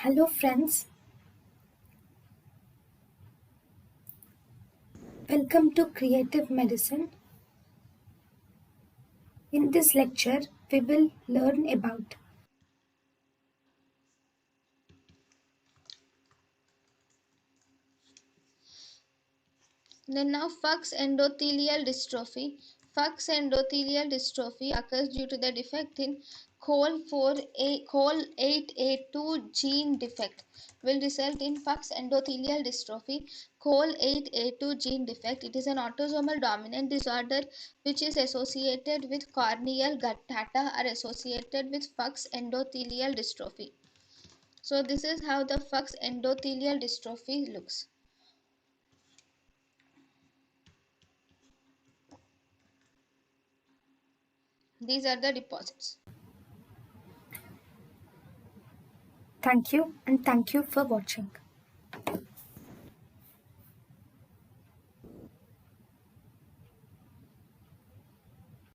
Hello friends, welcome to Creative Medicine. In this lecture, we will learn about Then now Fuchs endothelial dystrophy. Fuchs endothelial dystrophy occurs due to the defect in COL8A2 gene defect will result in Fuchs endothelial dystrophy. COL8A2 gene defect. It is an autosomal dominant disorder which is associated with corneal gut data are associated with Fuchs endothelial dystrophy. So this is how the Fuchs endothelial dystrophy looks. These are the deposits. thank you and thank you for watching.